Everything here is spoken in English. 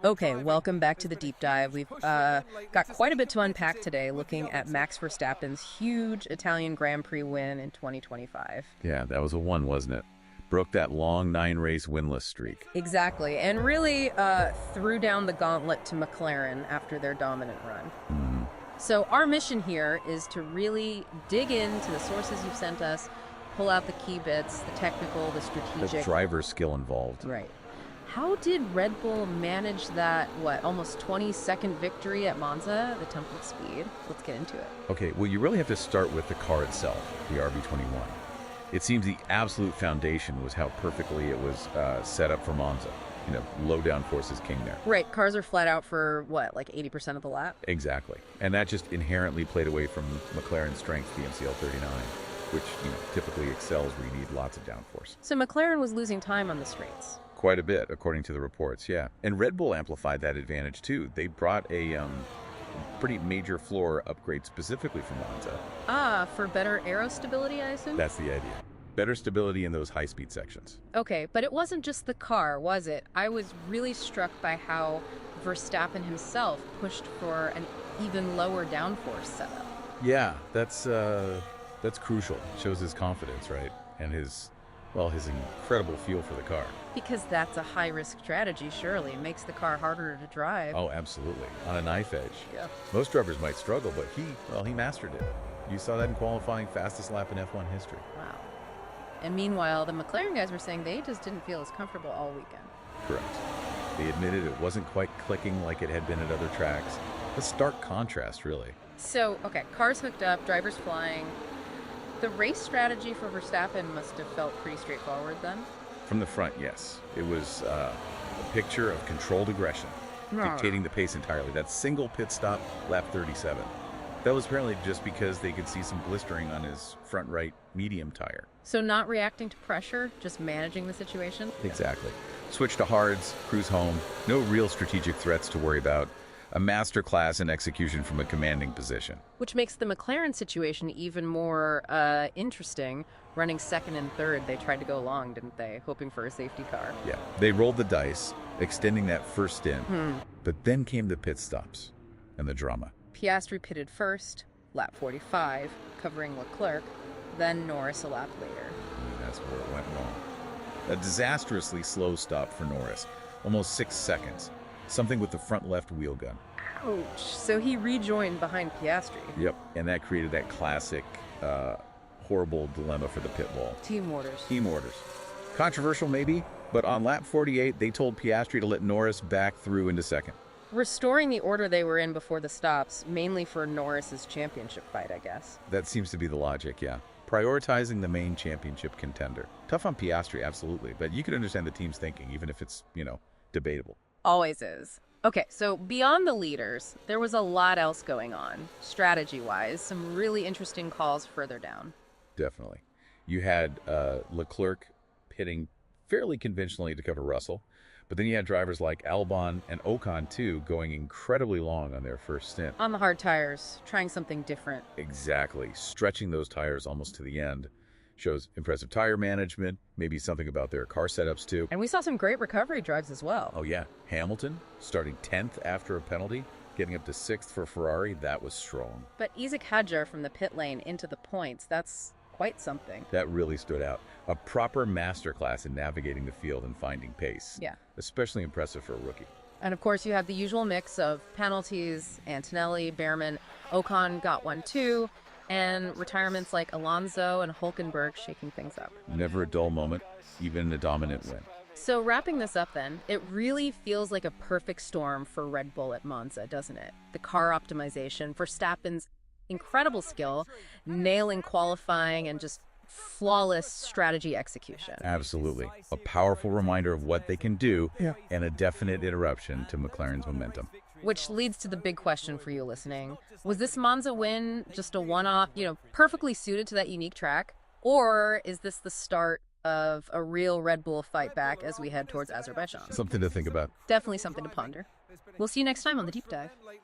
Okay, welcome back to the deep dive. We've got quite a bit to unpack today, looking at Max Verstappen's huge Italian Grand Prix win in 2025. Yeah, that was a one, wasn't it? Broke that long nine-race winless streak. Exactly, and really threw down the gauntlet to McLaren after their dominant run. So our mission here is to really dig into the sources you've sent us, pull out the key bits, the technical, the The strategic. driver's skill involved. Right. How did Red Bull manage that, almost 20-second victory at Monza, the Temple of Speed? Let's get into it. Okay, well, you really have to start with the car itself, the RB21. It seems the absolute foundation was how perfectly it was set up for Monza. Low downforce is king there. Right, cars are flat out for, 80% of the lap? Exactly. And that just inherently played away from McLaren's strength, the MCL39, which, typically excels where you need lots of downforce. So McLaren was losing time on the straights. Quite a bit, according to the reports, yeah. And Red Bull amplified that advantage, too. They brought a pretty major floor upgrade specifically for Monza. Ah, for better aero stability, I assume? That's the idea. Better stability in those high-speed sections. Okay, but it wasn't just the car, was it? I was really struck by how Verstappen himself pushed for an even lower downforce setup. Yeah, that's crucial. Shows his confidence, right? And his incredible feel for the car. Because that's a high-risk strategy, surely. It makes the car harder to drive. Oh, absolutely. On a knife edge. Yeah. Most drivers might struggle, but he mastered it. You saw that in qualifying, fastest lap in F1 history. Wow. And meanwhile, the McLaren guys were saying they just didn't feel as comfortable all weekend. Correct. They admitted it wasn't quite clicking like it had been at other tracks. A stark contrast, really. So, okay, cars hooked up, drivers flying. The race strategy for Verstappen must have felt pretty straightforward then. From the front, yes. It was a picture of controlled aggression, dictating the pace entirely. That single pit stop, lap 37. That was apparently just because they could see some blistering on his front right medium tire. So not reacting to pressure, just managing the situation? Exactly. Switch to hards, cruise home. No real strategic threats to worry about. A masterclass in execution from a commanding position. Which makes the McLaren situation even more interesting. Running second and third, they tried to go long, didn't they? Hoping for a safety car. Yeah, they rolled the dice, extending that first stint. But then came the pit stops and the drama. Piastri pitted first, lap 45, covering Leclerc, then Norris a lap later. That's where it went wrong. A disastrously slow stop for Norris, almost 6 seconds. Something with the front left wheel gun. Ouch. So he rejoined behind Piastri. Yep, and that created that classic horrible dilemma for the pit wall. Team orders. Team orders. Controversial maybe, but on lap 48, they told Piastri to let Norris back through into second. Restoring the order they were in before the stops, mainly for Norris's championship fight, I guess. That seems to be the logic, yeah. Prioritizing the main championship contender. Tough on Piastri, absolutely, but you can understand the team's thinking, even if it's, debatable. Always is. Okay, so beyond the leaders, there was a lot else going on, strategy-wise, some really interesting calls further down. Definitely. You had Leclerc pitting fairly conventionally to cover Russell, but then you had drivers like Albon and Ocon, too, going incredibly long on their first stint. On the hard tires, trying something different. Exactly. Stretching those tires almost to the end. Shows impressive tire management, maybe something about their car setups, too. And we saw some great recovery drives as well. Oh, yeah. Hamilton, starting 10th after a penalty, getting up to 6th for Ferrari, that was strong. But Isaac Hadjar from the pit lane into the points, that's quite something. That really stood out. A proper masterclass in navigating the field and finding pace. Yeah. Especially impressive for a rookie. And of course, you have the usual mix of penalties, Antonelli, Behrman, Ocon got one too, and retirements like Alonso and Hulkenberg shaking things up. Never a dull moment, even a dominant win. So wrapping this up then, it really feels like a perfect storm for Red Bull at Monza, doesn't it? The car optimization, Verstappen's incredible skill, nailing qualifying, and just flawless strategy execution. Absolutely. A powerful reminder of what they can do, and a definite interruption to McLaren's momentum. Which leads to the big question for you listening. Was this Monza win just a one-off, perfectly suited to that unique track? Or is this the start of a real Red Bull fight back as we head towards Azerbaijan? Something to think about. Definitely something to ponder. We'll see you next time on The Deep Dive.